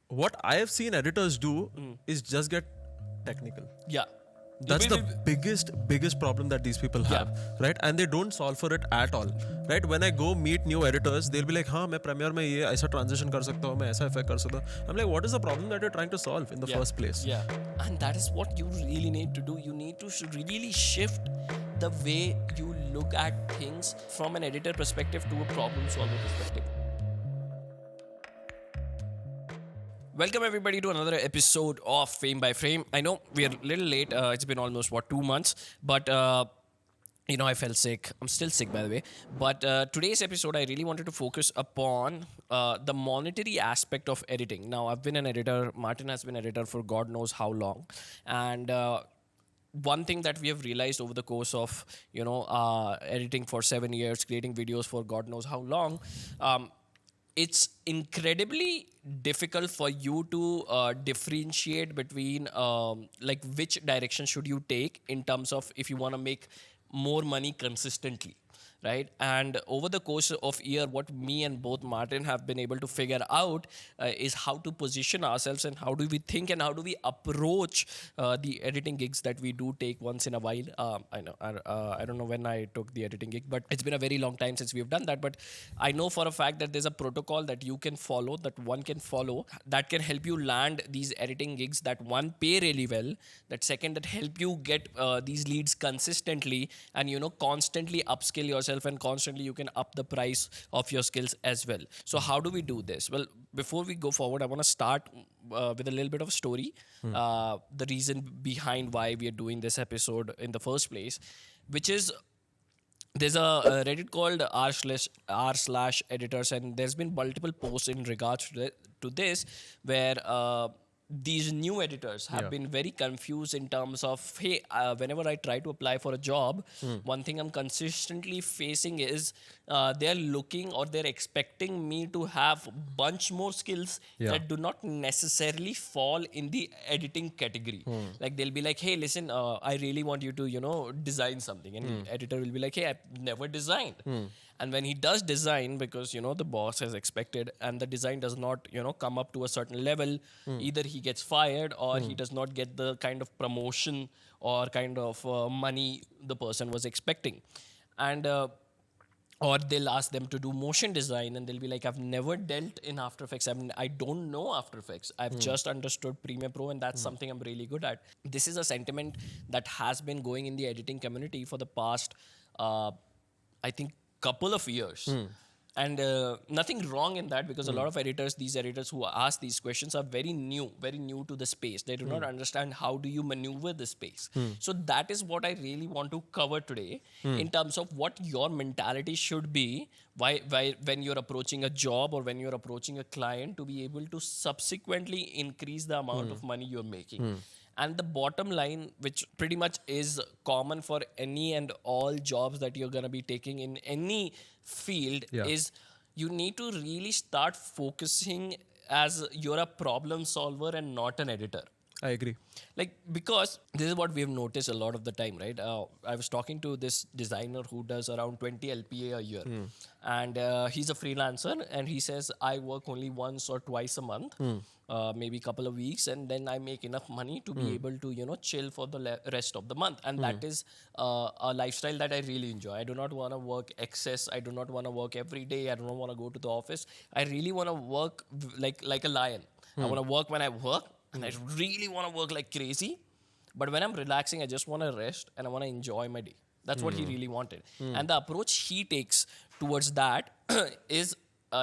what I have seen editors do is just get technical. Yeah. That's the biggest problem that these people have, right? And they don't solve for it at all, right? When I go meet new editors, they'll be like, हाँ मैं Premiere में ये ऐसा transition कर सकता हूँ, मैं ऐसा effect कर सकता हूँ. I'm like, what is the problem that you're trying to solve in the first place? Yeah. And that is what you really need to do. You need to really shift the way you look at things from an editor perspective to a problem solver perspective. Welcome everybody to another episode of Frame by Frame. I know we're a little late. It's been almost 2 months, but I felt sick. I'm still sick, by the way. But today's episode, I really wanted to focus upon the monetary aspect of editing. Now, I've been an editor. Martin has been an editor for God knows how long, and one thing that we have realized over the course of editing for 7 years, creating videos for God knows how long. It's incredibly difficult for you to differentiate between which direction should you take in terms of if you want to make more money consistently, right? And over the course of year, what me and both Martin have been able to figure out is how to position ourselves and how do we think and how do we approach the editing gigs that we do take once in a while. I don't know when I took the editing gig, but it's been a very long time since we've done that. But I know for a fact that there's a protocol that you can follow, that one can follow, that can help you land these editing gigs that one pay really well, that second that help you get these leads consistently and constantly upskill yourself and constantly you can up the price of your skills as well. So how do we do this? Well, before we go forward, I want to start with a little bit of a story. The reason behind why we are doing this episode in the first place, which is there's a Reddit called r/editors, and there's been multiple posts in regards to this where these new editors have been very confused in terms of, hey, whenever I try to apply for a job, one thing I'm consistently facing is they're looking or they're expecting me to have bunch more skills that do not necessarily fall in the editing category. Like they'll be like, hey, listen, I really want you to, design something. And the editor will be like, hey, I've never designed. And when he does design, because, the boss has expected and the design does not, come up to a certain level, either he gets fired or he does not get the kind of promotion or kind of money the person was expecting. And or they'll ask them to do motion design and they'll be like, I've never dealt in After Effects. I don't know After Effects. I've just understood Premiere Pro and that's something I'm really good at. This is a sentiment that has been going in the editing community for the past, I think, couple of years. And nothing wrong in that, because a lot of these editors who ask these questions are very new to the space. They do not understand how do you maneuver the space. So that is what I really want to cover today in terms of what your mentality should be when you're approaching a job or when you're approaching a client, to be able to subsequently increase the amount of money you're making. And the bottom line, which pretty much is common for any and all jobs that you're going to be taking in any field, is you need to really start focusing as you're a problem solver and not an editor. I agree. Because this is what we have noticed a lot of the time, right? I was talking to this designer who does around 20 LPA a year. And he's a freelancer and he says, I work only once or twice a month, maybe a couple of weeks, and then I make enough money to be able to, chill for the rest of the month. And that is a lifestyle that I really enjoy. I do not want to work excess. I do not want to work every day. I don't want to go to the office. I really want to work like a lion. I want to work when I work. And I really want to work like crazy. But when I'm relaxing, I just want to rest and I want to enjoy my day. That's what he really wanted. And the approach he takes towards that is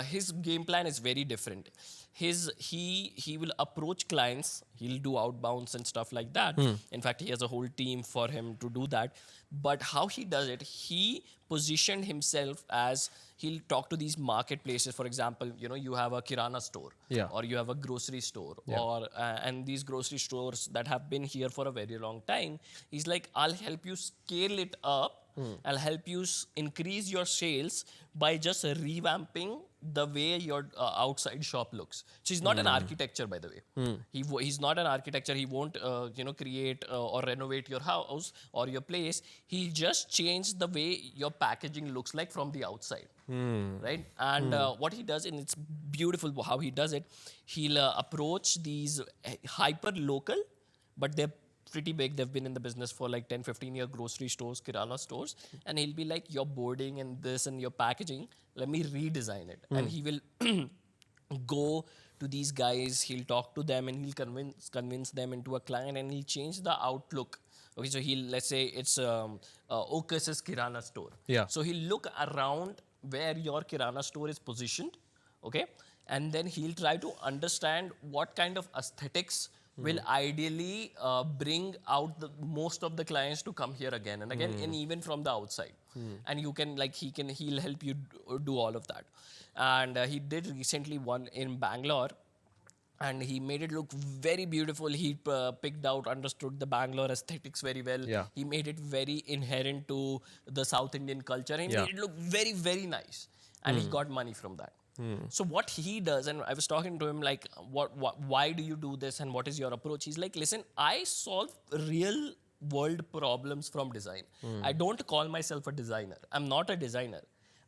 his game plan is very different. He will approach clients, he'll do outbounds and stuff like that. In fact, he has a whole team for him to do that. But how he does it, he positioned himself as he'll talk to these marketplaces. For example, you have a Kirana store or you have a grocery store or and these grocery stores that have been here for a very long time. He's like, I'll help you scale it up. I'll help you increase your sales by just revamping the way your outside shop looks. So he's not an architecture, by the way. He's not an architecture. He won't create or renovate your house or your place. He just changed the way your packaging looks like from the outside. right? And what he does, and it's beautiful how he does it, he'll approach these hyper local, but they're pretty big. They've been in the business for like 10, 15-year grocery stores, kirana stores. And he'll be like, your boarding and this and your packaging, let me redesign it. And he will go to these guys, he'll talk to them, and he'll convince them into a client, and he'll change the outlook. Okay, so let's say it's Ocas's Kirana store. Yeah. So he'll look around where your Kirana store is positioned, okay? And then he'll try to understand what kind of aesthetics will ideally bring out the most of the clients to come here again and again, and even from the outside. And you can, like, he'll help you do all of that. And he did recently one in Bangalore, and he made it look very beautiful. He understood the Bangalore aesthetics very well. Yeah. He made it very inherent to the South Indian culture. And he made it look very, very nice. And he got money from that. So what he does, and I was talking to him like, why do you do this, and what is your approach? He's like, listen, I solve real world problems from design. I don't call myself a designer. I'm not a designer.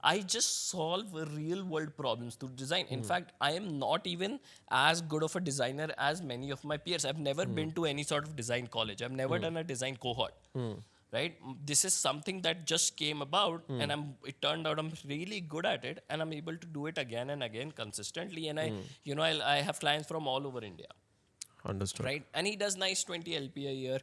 I just solve real world problems through design. In fact, I am not even as good of a designer as many of my peers. I've never been to any sort of design college. I've never done a design cohort. Right? This is something that just came about, and it turned out I'm really good at it, and I'm able to do it again and again consistently. And I have clients from all over India. Understood. Right? And he does nice 20 LP a year,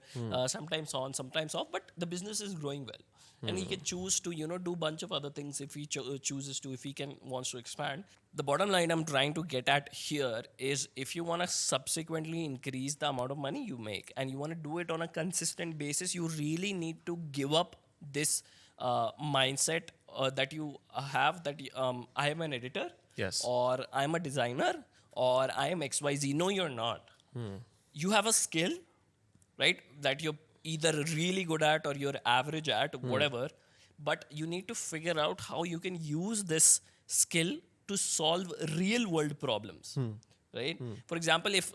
sometimes on, sometimes off, but the business is growing well. And he can choose to, do bunch of other things if he chooses to, if he wants to expand. The bottom line I'm trying to get at here is, if you want to subsequently increase the amount of money you make, and you want to do it on a consistent basis, you really need to give up this mindset that you have that I am an editor, Yes. or I'm a designer, or I am XYZ. No, you're not. You have a skill, right, that you're either really good at or you're average at, whatever, but you need to figure out how you can use this skill to solve real world problems. Right? For example, if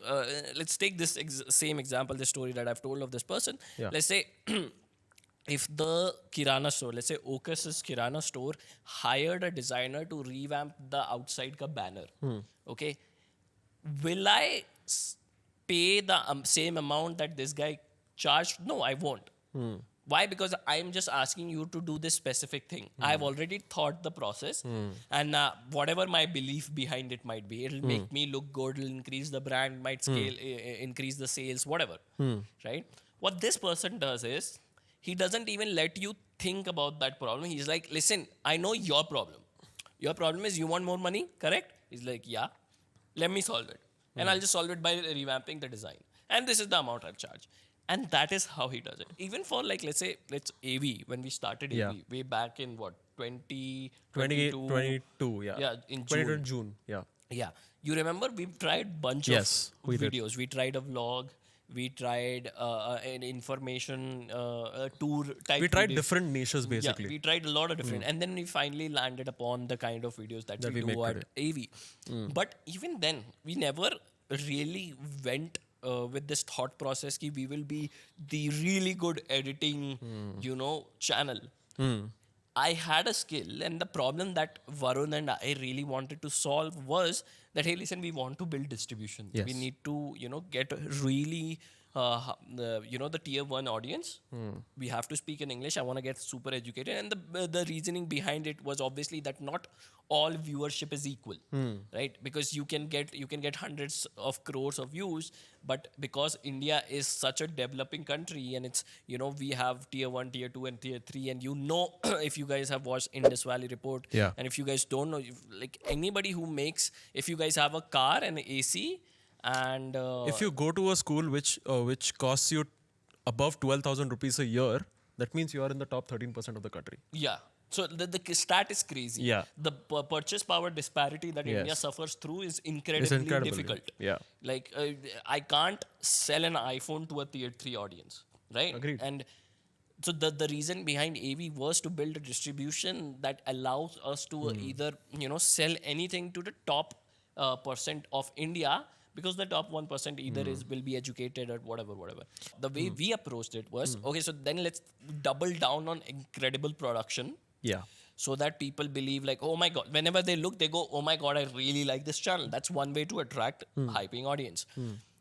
let's take this same example, the story that I've told of this person. Yeah. Let's say if the Kirana store, let's say Ocas's Kirana store, hired a designer to revamp the outside ka banner. Okay, will I pay the same amount that this guy charged? No, I won't. Why? Because I'm just asking you to do this specific thing. I've already thought the process, and whatever my belief behind it might be, it'll make me look good, it'll increase the brand, might scale, increase the sales, whatever. Right? What this person does is, he doesn't even let you think about that problem. He's like, listen, I know your problem. Your problem is you want more money, correct? He's like, yeah, let me solve it. And I'll just solve it by revamping the design. And this is the amount I'll charge. And that is how he does it. Even for, like, let's AV, when we started AV, way back in 2022, yeah. Yeah, in 2022 June, yeah. Yeah. You remember we tried bunch Yes, of we did. videos. We tried a vlog. We tried an information tour type. We tried video. different niches, basically. Yeah, we tried a lot of different, and then we finally landed upon the kind of videos that we we do make at AV. But even then, we never really went with this thought process ki we will be the really good editing, channel. I had a skill, and the problem that Varun and I really wanted to solve was that, hey, listen, we want to build distribution. Yes. We need to, get really, the tier 1 audience. We have to speak in English. I want to get super educated. And the reasoning behind it was obviously that not all viewership is equal, right? Because you can get hundreds of crores of views, but because India is such a developing country, and it's, we have tier 1, tier 2, and tier 3, and if you guys have watched Indus Valley Report, Yeah. and if you guys don't know, like anybody who makes, if you guys have a car and AC, and If you go to a school which costs you above 12,000 rupees a year, that means you are in the top 13% of the country. yeah. So the stat is crazy. Yeah. The purchase power disparity that India Yes. suffers through is incredibly difficult. Yeah. Like I can't sell an iPhone to a tier 3 audience, right? Agreed. And so the reason behind AV was to build a distribution that allows us to either sell anything to the top percent of India, because the top 1% either will be educated or whatever. The way we approached it was, okay, so then let's double down on incredible production. Yeah. so that people believe like, oh my god, whenever they look they go, oh my god, I really like this channel. That's one way to attract hyping audience.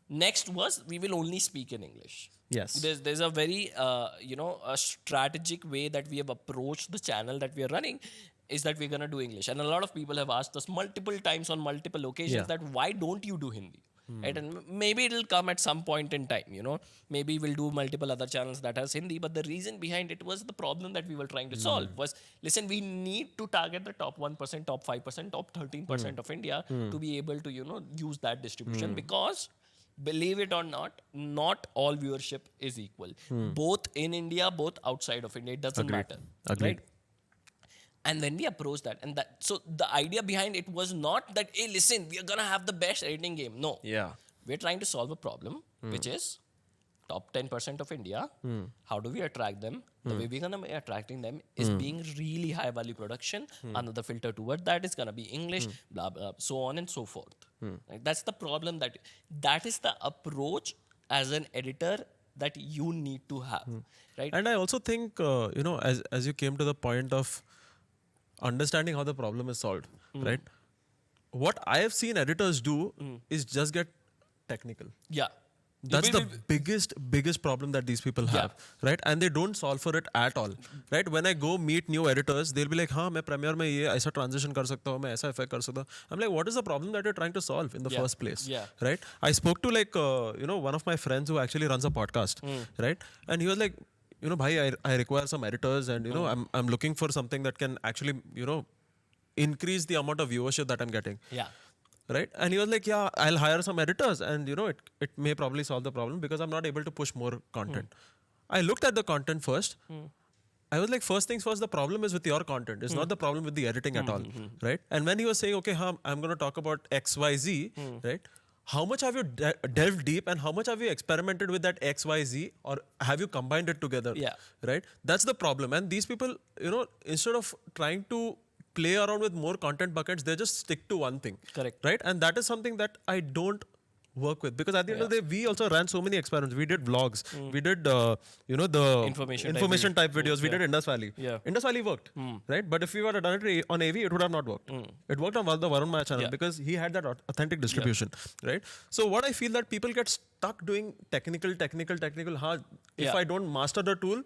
Next was, we will only speak in English. Yes. There's a very a strategic way that we have approached the channel that we are running, is that we're gonna do English. And a lot of people have asked us multiple times on multiple occasions that why don't you do Hindi? Right? And maybe it'll come at some point in time, maybe we'll do multiple other channels that has Hindi. But the reason behind it was the problem that we were trying to solve was, listen, we need to target the top 1%, top 5%, top 13% of India to be able to use that distribution, because believe it or not all viewership is equal, both in India, both outside of India. It doesn't matter. Agreed. Right? And when we approached that, so the idea behind it was not that, hey, listen, we are gonna have the best editing game. No. Yeah. We're trying to solve a problem, which is top 10% of India. How do we attract them? The way we're gonna be attracting them is being really high value production. Another filter toward that is gonna be English, blah blah, so on and so forth. Right? That's the problem. That is the approach as an editor that you need to have. Right? And I also think as you came to the point of understanding how the problem is solved, right? What I have seen editors do is just get technical. Yeah. That's the biggest problem that these people have, right? And they don't solve for it at all, right? When I go meet new editors, they'll be like, "हाँ, मैं Premiere में ये ऐसा transition कर सकता हूँ, मैं ऐसा effect कर सकता हूँ." I'm like, "What is the problem that you're trying to solve in the first place?" Yeah. Right? I spoke to one of my friends who actually runs a podcast, right? And he was like, bhai, I require some editors, and I'm looking for something that can actually increase the amount of viewership that I'm getting. Yeah. Right? And he was like, yeah, I'll hire some editors, and it may probably solve the problem because I'm not able to push more content. I looked at the content first. I was like, first things first, the problem is with your content. It's not the problem with the editing at all. Right? And when he was saying, okay, I'm going to talk about XYZ, right? How much have you delved deep, and how much have you experimented with that XYZ, or have you combined it together? Yeah. Right? That's the problem. And these people, instead of trying to play around with more content buckets, they just stick to one thing. Correct. Right? And that is something that I don't work with, because at the end of the day, we also ran so many experiments. We did vlogs, we did the information type videos, we did Indus Valley. Yeah. Indus Valley worked, right? But if we were done it on AV, it would have not worked. It worked on the Varun Maya channel because he had that authentic distribution, right? So what I feel that people get stuck doing technical. If I don't master the tool,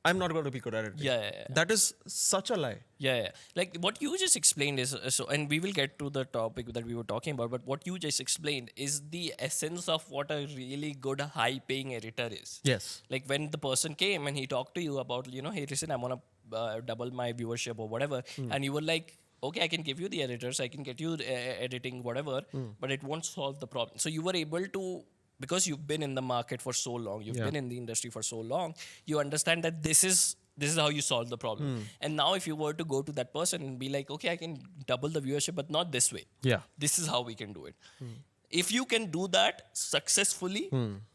I'm not going to be good at it. Yeah. That is such a lie. Yeah. Like what you just explained is so, and we will get to the topic that we were talking about. But what you just explained is the essence of what a really good, high-paying editor is. Yes. Like when the person came and he talked to you about, hey, listen, I want to double my viewership or whatever, and you were like, okay, I can give you the editors, I can get you editing, whatever, but it won't solve the problem. So you were able to, because you've been in the market for so long, you've been in the industry for so long, you understand that this is how you solve the problem. And now if you were to go to that person and be like, okay, I can double the viewership, but not this way. Yeah. This is how we can do it. If you can do that successfully,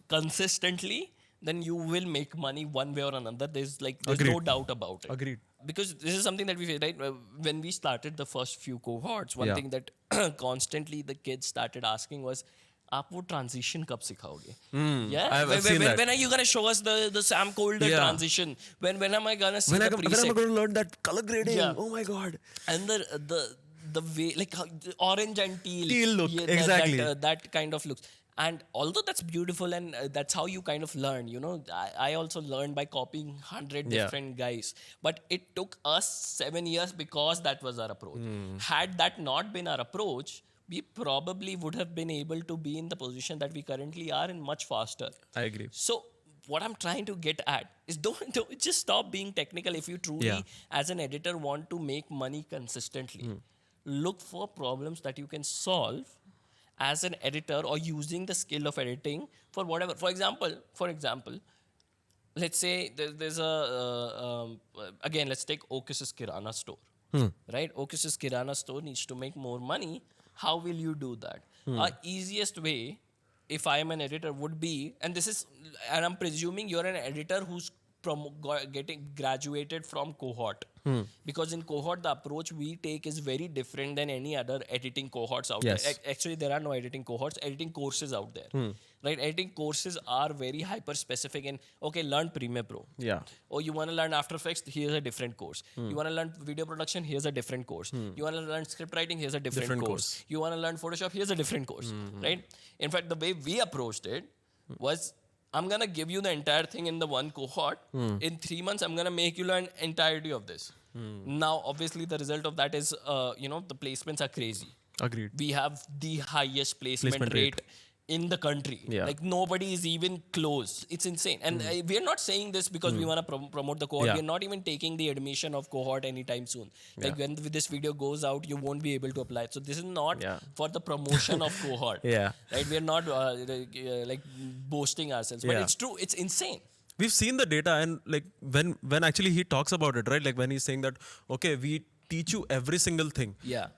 consistently, then you will make money one way or another. There's no doubt about it. Agreed. Because this is something that we feel, right? When we started the first few cohorts, one thing that constantly the kids started asking was, आप वो transition कब सिखाओगे? Yeah. I've seen that. When are you gonna show us the Sam Colder transition? When am I gonna see the preset? When am I going to learn that color grading? Yeah. Oh my God. And the way, like the orange and teal. Teal look, exactly. That kind of looks. And although that's beautiful and that's how you kind of learn, I also learned by copying 100 different guys. But it took us 7 years because that was our approach. Had that not been our approach, we probably would have been able to be in the position that we currently are and much faster. I agree. So what I'm trying to get at is don't just stop being technical. If you truly, as an editor, want to make money consistently, look for problems that you can solve as an editor or using the skill of editing for whatever. For example, let's say there's again, let's take Ocus's Kirana store, right? Ocus's Kirana store needs to make more money. How will you do that? Our easiest way, if I am an editor, would be, and I'm presuming you're an editor who's getting graduated from cohort. Because in cohort, the approach we take is very different than any other editing cohorts out Yes. there. Actually, there are no editing cohorts, editing courses out there. Right? Editing courses are very hyper specific and okay, learn Premiere Pro. Yeah. Oh, you want to learn After Effects? Here's a different course. You want to learn video production? Here's a different course. You want to learn script writing? Here's a different course. You want to learn Photoshop? Here's a different course. Right? In fact, the way we approached it was, I'm going to give you the entire thing in the one cohort. In 3 months, I'm going to make you learn entirety of this. Now, obviously, the result of that is, the placements are crazy. Agreed. We have the highest placement rate in the country. Yeah. Like nobody is even close. It's insane. And we are not saying this because we want to promote the cohort. Yeah. We are not even taking the admission of cohort anytime soon. Like when this video goes out, you won't be able to apply. So this is not for the promotion of cohort. Yeah. Right? We are not like boasting ourselves. But Yeah. it's true. It's insane. We've seen the data, and like when actually he talks about it, right? Like when he's saying that, okay, we teach you every single thing. Yeah.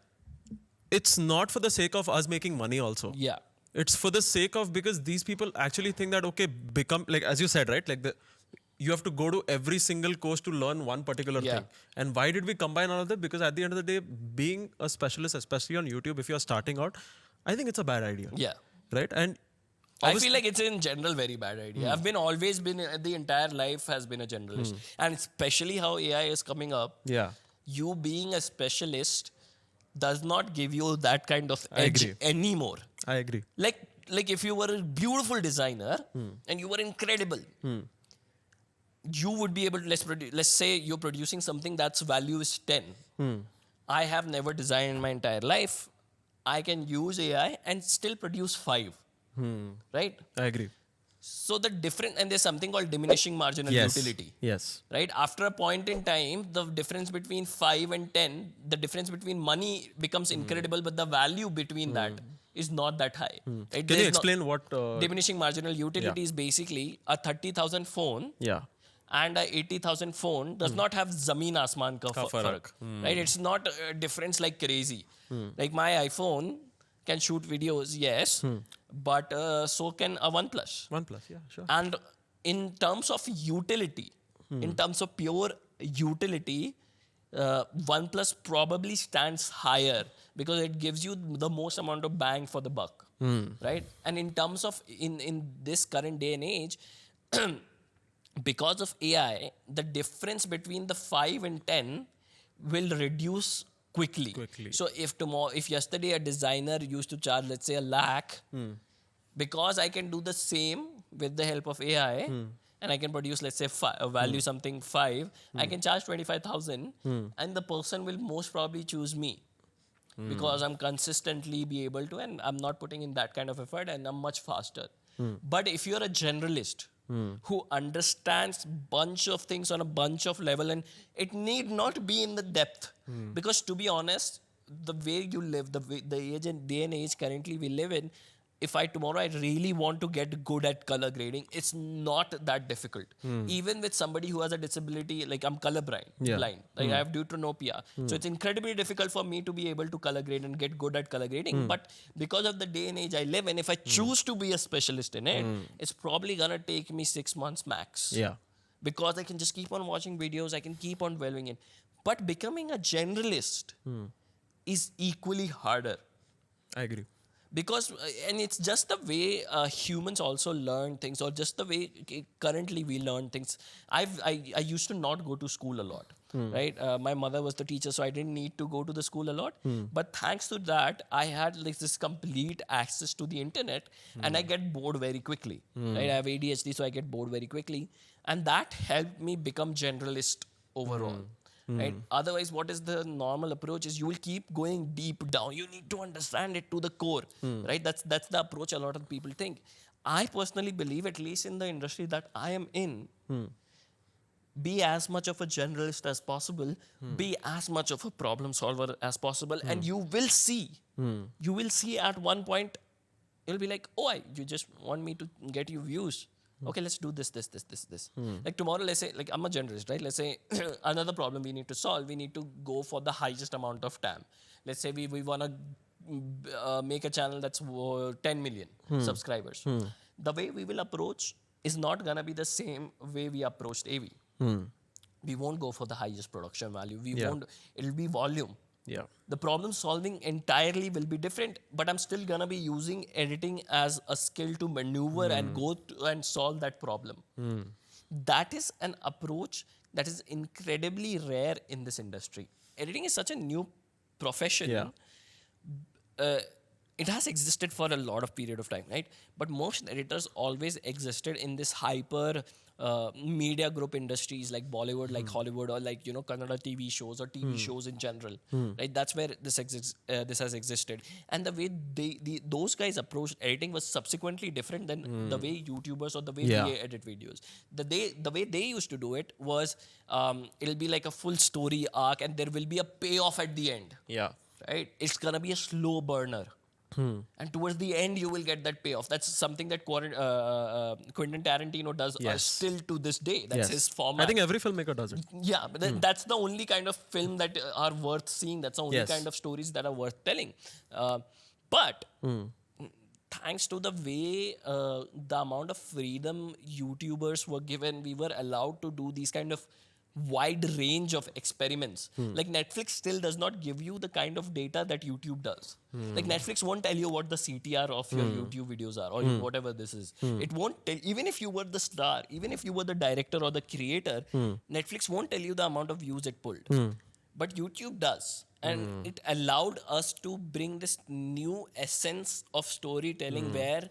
It's not for the sake of us making money also. Yeah. It's for the sake of, because these people actually think that, okay, become, like as you said, right? Like you have to go to every single course to learn one particular thing. And why did we combine all of that? Because at the end of the day, being a specialist, especially on YouTube, if you're starting out, I think it's a bad idea. Yeah. Right? And I feel like it's in general very bad idea. I've always been, the entire life has been a generalist. And especially how AI is coming up. Yeah. You being a specialist does not give you that kind of edge agree. anymore. I agree. Like if you were a beautiful designer and you were incredible, you would be able to, let's say you're producing something that's value is 10. I have never designed in my entire life. I can use AI and still produce 5. Right? I agree. So the difference, and there's something called diminishing marginal utility. Yes. Right? After a point in time, the difference between 5 and 10, the difference between money becomes incredible, but the value between that is not that high. Right? Can you explain what... diminishing marginal utility is basically a 30,000 phone and a 80,000 phone does not have zameen asman ka farak. Right? It's not a difference like crazy. Like my iPhone can shoot videos, yes, but so can a OnePlus. OnePlus, yeah, sure. And in terms of utility, in terms of pure utility, OnePlus probably stands higher because it gives you the most amount of bang for the buck, right? And in terms of in this current day and age, because of AI, the difference between the 5 and 10 will reduce quickly. So if yesterday a designer used to charge, let's say, 1 lakh, because I can do the same with the help of AI, and I can produce, let's say, value something 5, I can charge 25,000, and the person will most probably choose me. Because I'm consistently be able to, and I'm not putting in that kind of effort, and I'm much faster. But if you're a generalist who understands bunch of things on a bunch of level, and it need not be in the depth, because to be honest, the way you live, the age and day and age currently we live in, if tomorrow I really want to get good at color grading, it's not that difficult. Even with somebody who has a disability, like I'm colorblind, blind, like I have deuteranopia. So it's incredibly difficult for me to be able to color grade and get good at color grading. But because of the day and age I live in, if I choose to be a specialist in it, it's probably gonna take me 6 months max. Yeah. Because I can just keep on watching videos, I can keep on delving in. But becoming a generalist is equally harder. I agree. Because, and it's just the way humans also learn things, or just the way currently we learn things. I used to not go to school a lot, right? My mother was the teacher, so I didn't need to go to the school a lot. But thanks to that, I had like this complete access to the internet, and I get bored very quickly. Right? I have ADHD, so I get bored very quickly, and that helped me become generalist overall. Right? Otherwise, what is the normal approach is you will keep going deep down. You need to understand it to the core, right? That's the approach a lot of people think. I personally believe, at least in the industry that I am in, be as much of a generalist as possible, be as much of a problem solver as possible, and you will see at one point, you'll be like, oh, you just want me to get you views. Okay, let's do this. Like tomorrow, let's say, like I'm a generalist, right? Let's say another problem we need to solve, we need to go for the highest amount of TAM. Let's say we want to make a channel that's 10 million subscribers. The way we will approach is not gonna be the same way we approached AV. We won't go for the highest production value. We won't. It'll be volume. Yeah. The problem solving entirely will be different, but I'm still gonna be using editing as a skill to maneuver and go to and solve that problem. That is an approach that is incredibly rare in this industry. Editing is such a new profession. Yeah. It has existed for a lot of period of time, right? But most editors always existed in this hyper media group industries like Bollywood, like Hollywood, or like, you know, Kannada TV shows or TV shows in general, right? That's where this has existed. And the way those guys approached editing was subsequently different than the way YouTubers or the way Yeah. we edit videos. The way they used to do it was it'll be like a full story arc and there will be a payoff at the end, Yeah. right? It's gonna be a slow burner. And towards the end, you will get that payoff. That's something that Quentin Tarantino does still to this day. That's his format. I think every filmmaker does it. Yeah, but that's the only kind of film that are worth seeing. That's the only kind of stories that are worth telling. But thanks to the way the amount of freedom YouTubers were given, we were allowed to do these kind of wide range of experiments. Like Netflix still does not give you the kind of data that YouTube does. Like Netflix won't tell you what the CTR of your YouTube videos are or whatever this is. It won't tell, even if you were the star, even if you were the director or the creator, Netflix won't tell you the amount of views it pulled. But YouTube does. And it allowed us to bring this new essence of storytelling where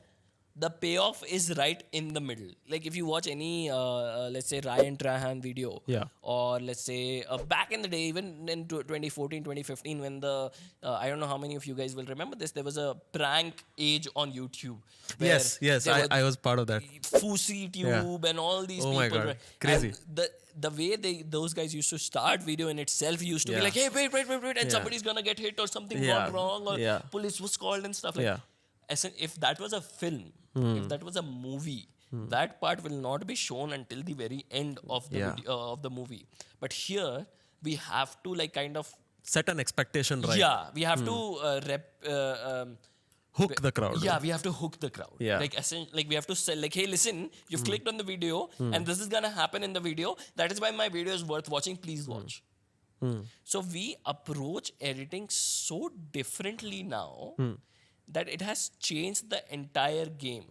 the payoff is right in the middle. Like if you watch any, let's say Ryan Trahan video, or let's say back in the day, even in 2014, 2015, when the, I don't know how many of you guys will remember this, there was a prank age on YouTube. Yes, I was part of that. Fousey Tube and all these people. Oh my God, crazy. And the way those guys used to start video in itself used to be like, hey, wait, and somebody's gonna get hit or something gone wrong or police was called and stuff like that. If that was a film, if that was a movie, that part will not be shown until the very end of the of the movie. But here we have to like kind of set an expectation, right? Yeah, we have to hook the crowd. Yeah, we have to hook the crowd. Yeah. Like we have to sell, like, hey, listen, you've clicked on the video and this is gonna happen in the video. That is why my video is worth watching. Please watch. So we approach editing so differently now that it has changed the entire game.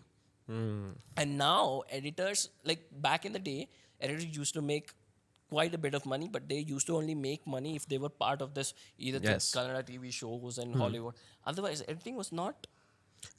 And now editors, like back in the day, editors used to make quite a bit of money, but they used to only make money if they were part of this, either the Kannada TV shows and Hollywood. Otherwise, editing was not.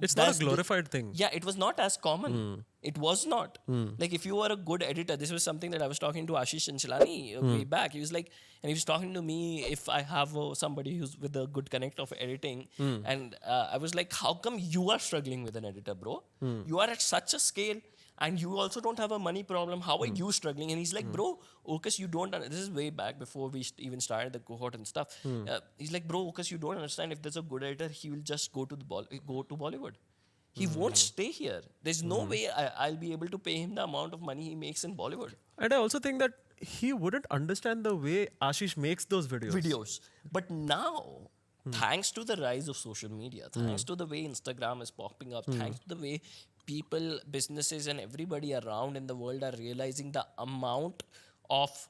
It's not a glorified thing. Yeah, it was not as common. It was not. Like if you were a good editor, this was something that I was talking to Ashish Chanchalani way back. He was like, and he was talking to me if I have somebody who's with a good connect of editing. And I was like, how come you are struggling with an editor, bro? You are at such a scale and you also don't have a money problem. How are you struggling? And he's like, bro, Okus, you don't, this is way back before we even started the cohort and stuff. He's like, bro, Okus, you don't understand. If there's a good editor, he will just go to Bollywood. He won't stay here. There's no way I'll be able to pay him the amount of money he makes in Bollywood. And I also think that he wouldn't understand the way Ashish makes those videos. But now, thanks to the rise of social media, thanks to the way Instagram is popping up, thanks to the way people, businesses, and everybody around in the world are realizing the amount of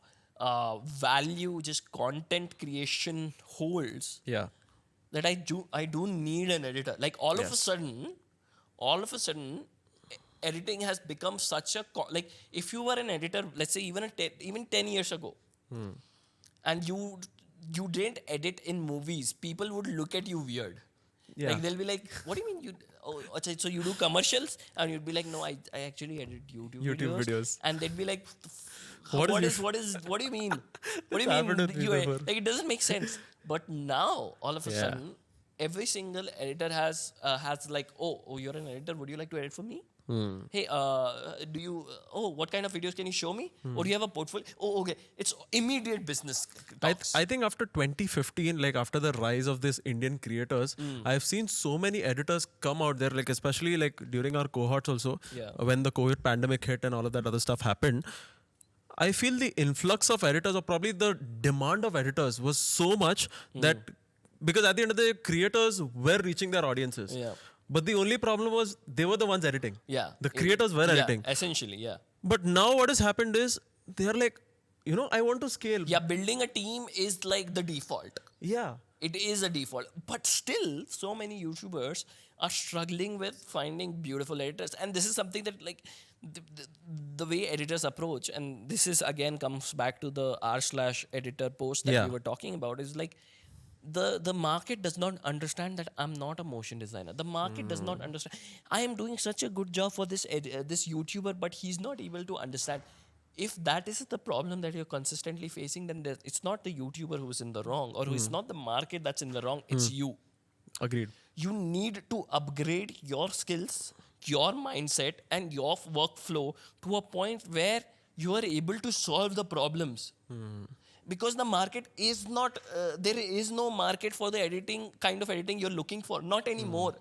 value just content creation holds. Yeah. That I do need an editor. Like all of a sudden, editing has become such a like if you were an editor, let's say even 10 years ago, and you didn't edit in movies, people would look at you weird. Yeah. Like they'll be like, what do you mean so you do commercials? And you'd be like, no, I actually edit YouTube videos. And they'd be like, what do you mean? What do you mean? Like it doesn't make sense. But now all of a sudden, every single editor has like, oh, you're an editor. Would you like to edit for me? Hey, what kind of videos can you show me? Or do you have a portfolio? Oh, okay. It's immediate business talks. I think after 2015, like after the rise of these Indian creators, I've seen so many editors come out there, like especially like during our cohorts also, when the COVID pandemic hit and all of that other stuff happened. I feel the influx of editors, or probably the demand of editors, was so much that because at the end of the day, creators were reaching their audiences. Yeah. But the only problem was they were the ones editing. Yeah. The creators were editing. Essentially, yeah. But now what has happened is they're like, I want to scale. Yeah, building a team is like the default. Yeah. It is a default. But still, so many YouTubers are struggling with finding beautiful editors. And this is something that, like, the way editors approach, and this is again comes back to the r/editor post that Yeah. we were talking about, is like, the market does not understand that I'm not a motion designer. The market does not understand. I am doing such a good job for this this YouTuber, but he's not able to understand. If that is the problem that you're consistently facing, then it's not the YouTuber who's in the wrong, or it's not the market that's in the wrong. It's you. Agreed. You need to upgrade your skills, your mindset, and your workflow to a point where you are able to solve the problems. Because the market is not, there is no market for the kind of editing you're looking for. Not anymore.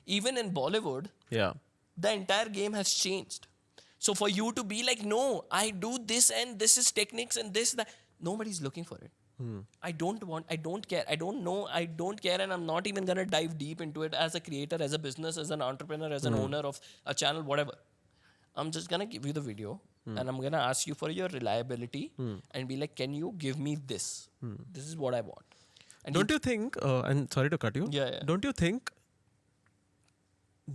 Even in Bollywood, Yeah. the entire game has changed. So for you to be like, no, I do this and this is techniques and this, that, nobody's looking for it. I don't care. I don't know. I don't care. And I'm not even going to dive deep into it as a creator, as a business, as an entrepreneur, as an owner of a channel, whatever. I'm just going to give you the video and I'm going to ask you for your reliability and be like, can you give me this? This is what I want. And Don't you think, and sorry to cut you, Yeah. don't you think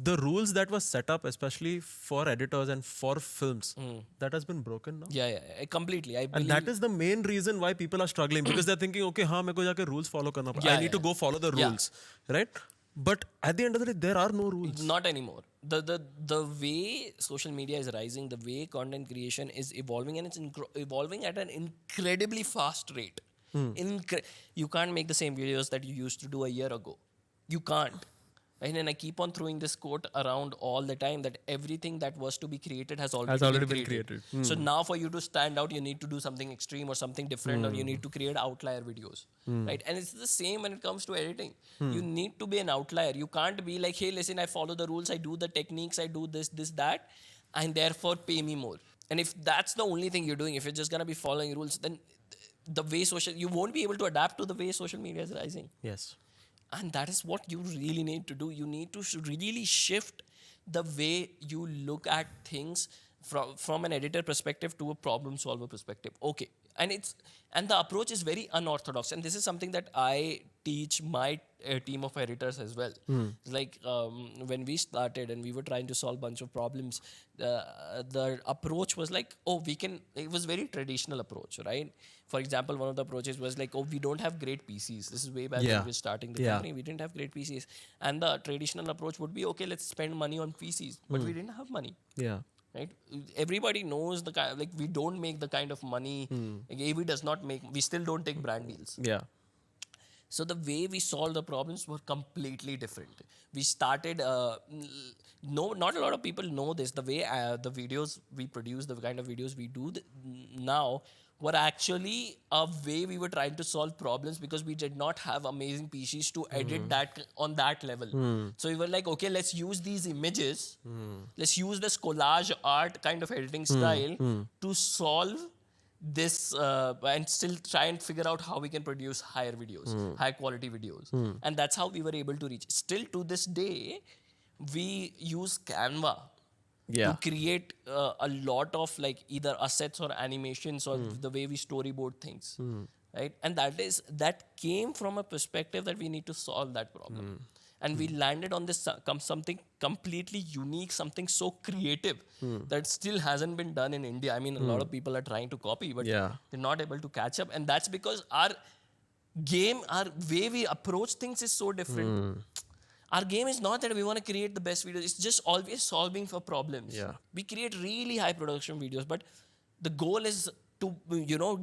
the rules that were set up, especially for editors and for films, that has been broken now? Yeah, completely. I believe, And that is the main reason why people are struggling, because they're thinking, okay, हाँ मेरे को जाके rules follow करना पड़ेगा. I need to go follow the rules, right? But at the end of the day, there are no rules. not anymore. The way social media is rising, the way content creation is evolving, and it's evolving at an incredibly fast rate. You can't make the same videos that you used to do a year ago. You can't. Right? And I keep on throwing this quote around all the time that everything that was to be created has already been created. So now for you to stand out, you need to do something extreme or something different, or you need to create outlier videos. Right? And it's the same when it comes to editing. You need to be an outlier. You can't be like, hey, listen, I follow the rules, I do the techniques, I do this, that, and therefore pay me more. And if that's the only thing you're doing, if you're just going to be following rules, then the way you won't be able to adapt to the way social media is rising. Yes. And that is what you really need to do. You need to really shift the way you look at things from an editor perspective to a problem solver perspective. Okay. And the approach is very unorthodox. And this is something that I teach my team of editors as well. Like when we started and we were trying to solve a bunch of problems, the approach was like, it was very traditional approach, right? For example, one of the approaches was like, we don't have great PCs. This is way back when we were starting the company. We didn't have great PCs. And the traditional approach would be, okay, let's spend money on PCs. But we didn't have money. Yeah. Right? Everybody knows the kind, like, we don't make the kind of money. Like, AV does not make, we still don't take brand deals. Yeah. So the way we solved the problems were completely different. We started, not a lot of people know this. The way the videos we produce, the kind of videos we do now were actually a way we were trying to solve problems because we did not have amazing PCs to edit that on that level. So we were like, okay, let's use these images. Let's use this collage art kind of editing style to solve this and still try and figure out how we can produce higher videos, high quality videos. And that's how we were able to reach. Still to this day, we use Canva to create a lot of like either assets or animations or the way we storyboard things. Right? And that came from a perspective that we need to solve that problem. And we landed on this something completely unique, something so creative that still hasn't been done in India. I mean, a lot of people are trying to copy, but they're not able to catch up. And that's because our way we approach things is so different. Our game is not that we want to create the best videos. It's just always solving for problems. We create really high production videos, but the goal is to,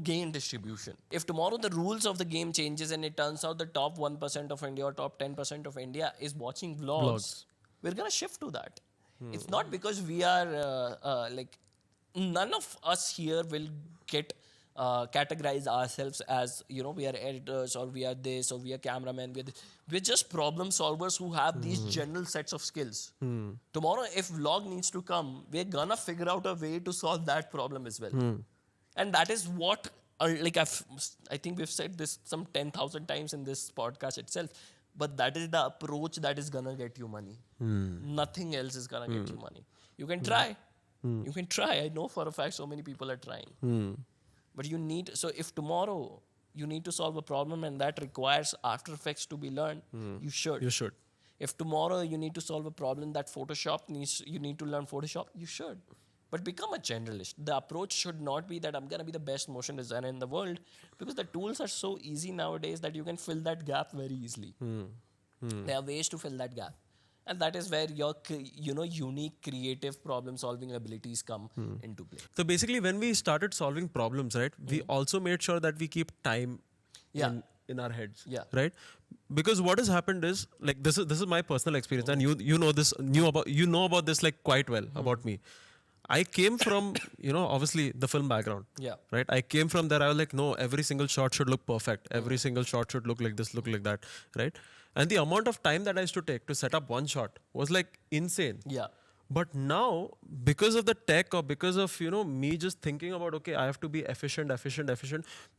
gain distribution. If tomorrow the rules of the game changes and it turns out the top 1% of India or top 10% of India is watching vlogs, we're going to shift to that. It's not because we are none of us here will get categorize ourselves as, we are editors or we are this or we are cameramen. We're just problem solvers who have these general sets of skills. Tomorrow, if vlog needs to come, we're gonna figure out a way to solve that problem as well. And that is what, I think we've said this some 10,000 times in this podcast itself. but that is the approach that is gonna get you money. Nothing else is gonna get you money. You can try. You can try. I know for a fact so many people are trying. But you need, so if tomorrow you need to solve a problem and that requires After Effects to be learned, you should. You should. If tomorrow you need to solve a problem that you need to learn Photoshop, you should. But become a generalist. The approach should not be that I'm gonna be the best motion designer in the world, because the tools are so easy nowadays that you can fill that gap very easily. There are ways to fill that gap. And that is where your unique creative problem solving abilities come into play. So basically, when we started solving problems, right, we also made sure that we keep time in our heads. Yeah. Right? Because what has happened is, like, this is my personal experience, and you know about this like quite well about me. I came from, obviously the film background. Yeah. Right? I came from there. I was like, no, every single shot should look perfect. Every single shot should look like this, look like that. Right? And the amount of time that I used to take to set up one shot was like insane. Yeah. But now, because of the tech, or because of, me just thinking about, okay, I have to be efficient.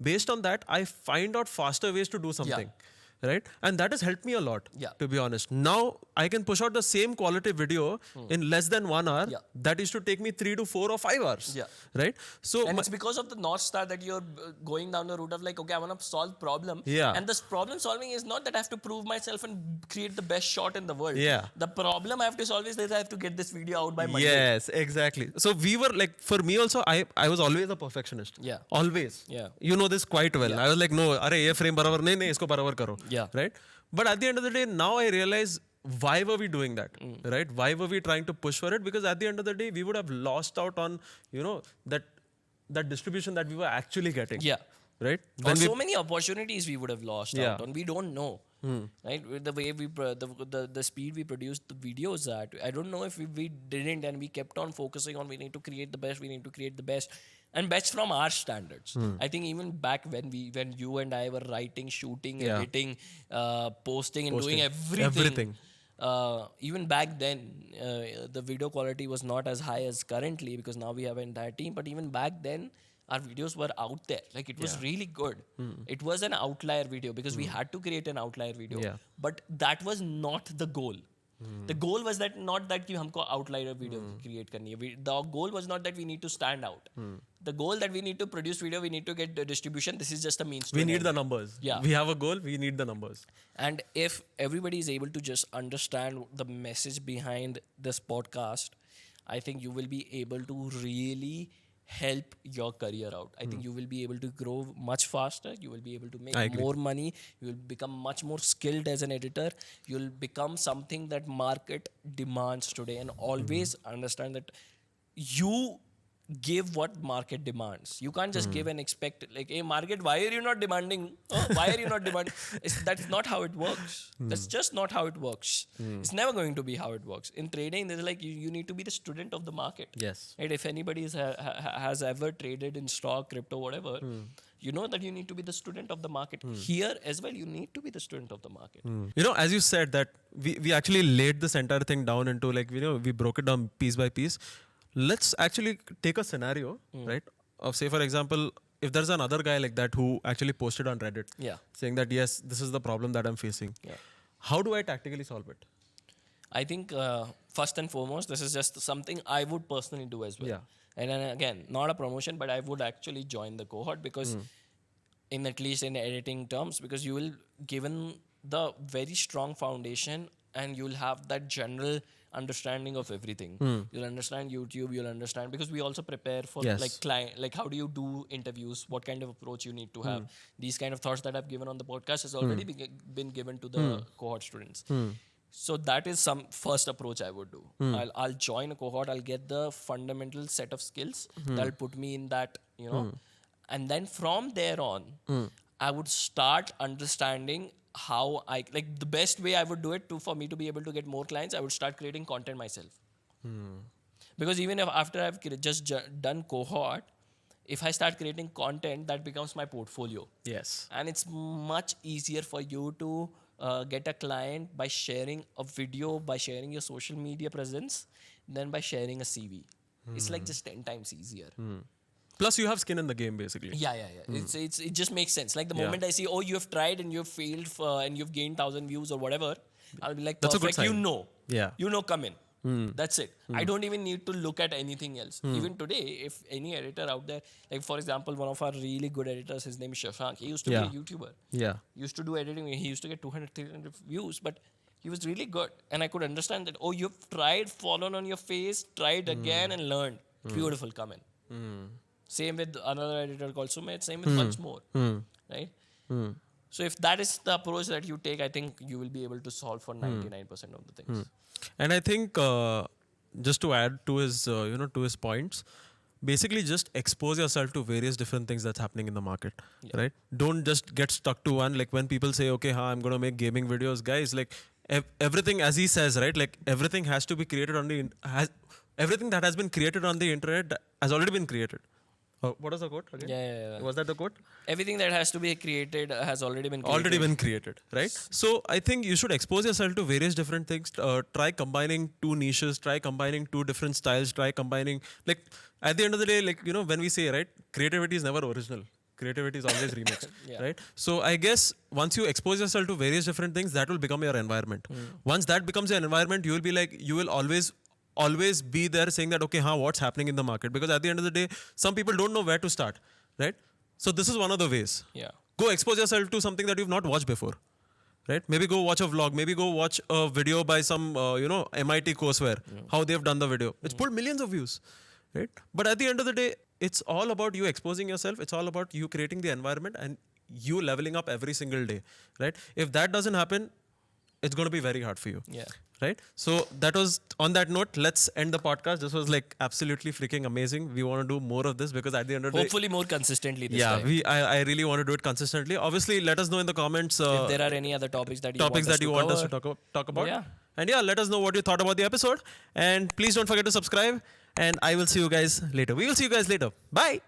Based on that, I find out faster ways to do something. Right? And that has helped me a lot, to be honest. Now, I can push out the same quality video in less than 1 hour. That used to take me 3 to 4 or 5 hours. Right? So, and it's because of the North Star that you're going down the route of like, okay, I want to solve problem. Yeah. And this problem solving is not that I have to prove myself and create the best shot in the world. Yeah. The problem I have to solve is that I have to get this video out by Monday. Yes, exactly. So we were like, for me also, I was always a perfectionist. Yeah. Always. Yeah. You know this quite well. I was like, no, arey, ye frame barabar nahi, isko barabar karo. Yeah. Right? But at the end of the day, now I realize, why were we doing that? Right? Why were we trying to push for it? Because at the end of the day, we would have lost out on, that distribution that we were actually getting. Yeah. Right? Or so many opportunities we would have lost out on. We don't know. Right? With the way the speed we produced the videos at, I don't know if we didn't, and we kept on focusing on we need to create the best. And best from our standards. I think even back when you and I were writing, shooting, editing, posting, and doing everything. Even back then, the video quality was not as high as currently, because now we have an entire team. But even back then, our videos were out there. Like, it was really good. It was an outlier video because we had to create an outlier video. Yeah. But that was not the goal. The goal was that not that कि हमको outlier video create करनी है. The goal was not that we need to stand out. The goal that we need to produce video, we need to get the distribution. This is just a means to we an need end. the numbers. Yeah. We have a goal. We need the numbers. And if everybody is able to just understand the message behind this podcast, I think you will be able to really help your career out. I think you will be able to grow much faster. You will be able to make more money. You will become much more skilled as an editor. You will become something that market demands today. And always understand that you give what market demands. You can't just give and expect, like, hey, market, why are you not demanding? Oh, why are you not demanding? That's not how it works. That's just not how it works. It's never going to be how it works. In trading, there's like, you need to be the student of the market. Yes. Right? If anybody has ever traded in stock, crypto, whatever, you know that you need to be the student of the market. Here as well, you need to be the student of the market. As you said that we actually laid this entire thing down into, like, we broke it down piece by piece. Let's actually take a scenario, right? Of, say, for example, if there's another guy like that who actually posted on Reddit saying that, yes, this is the problem that I'm facing. How do I tactically solve it? I think first and foremost, this is just something I would personally do as well. And then again, not a promotion, but I would actually join the cohort because at least in editing terms, because you will given the very strong foundation and you'll have that general understanding of everything. You'll understand YouTube, you'll understand, because we also prepare for like client, like how do you do interviews, what kind of approach you need to have. These kind of thoughts that I've given on the podcast has already been given to the cohort students. So that is some first approach I would do. I'll join a cohort, I'll get the fundamental set of skills that'll put me in that, and then from there on, I would start understanding how the best way I would do it for me to be able to get more clients, I would start creating content myself. Because even if after I've just done cohort, if I start creating content, that becomes my portfolio. Yes. And it's much easier for you to get a client by sharing a video, by sharing your social media presence, than by sharing a CV. It's like just 10 times easier. Plus, you have skin in the game, basically. Yeah. It just makes sense. Like the moment I see, oh, you have tried and you've failed and you've gained 1,000 views or whatever, I'll be like, That's a good perfect. You sign. know. Yeah. You know, come in. That's it. I don't even need to look at anything else. Even today, if any editor out there, like for example, one of our really good editors, his name is Shashank. He used to be a YouTuber. Yeah. He used to do editing. He used to get 200, 300 views, but he was really good. And I could understand that, oh, you've tried, fallen on your face, tried again and learned. Beautiful, come in. Same with another editor called Sumit, same with much more. Right? So if that is the approach that you take, I think you will be able to solve for 99% of the things. And I think just to add to his, to his points, basically just expose yourself to various different things that's happening in the market, right? Don't just get stuck to one. Like when people say, okay, I'm going to make gaming videos, guys, like everything, as he says, right? Like everything has to be created on the, everything that has been created on the internet has already been created. What is the quote again? Yeah. Was that the quote? Everything that has to be created has already been created. Already been created, right? So I think you should expose yourself to various different things. Try combining two niches, try combining two different styles, try combining, like at the end of the day, like, when we say, right, creativity is never original. Creativity is always remixed, right? So I guess once you expose yourself to various different things, that will become your environment. Once that becomes your environment, you will be like, you will always be there saying that, okay, what's happening in the market? Because at the end of the day, some people don't know where to start, right? So this is one of the ways. Yeah. Go expose yourself to something that you've not watched before, right? Maybe go watch a vlog. Maybe go watch a video by some, MIT courseware, how they've done the video. It's pulled millions of views, right? But at the end of the day, it's all about you exposing yourself. It's all about you creating the environment and you leveling up every single day, right? If that doesn't happen, it's going to be very hard for you. Yeah. Right? So that was, on that note, let's end the podcast. This was like absolutely freaking amazing. We want to do more of this because at the end of the day, Hopefully more consistently this time. I really want to do it consistently. Obviously, let us know in the comments if there are any other topics that you want us to talk about. Yeah. And let us know what you thought about the episode. And please don't forget to subscribe. And I will see you guys later. We will see you guys later. Bye.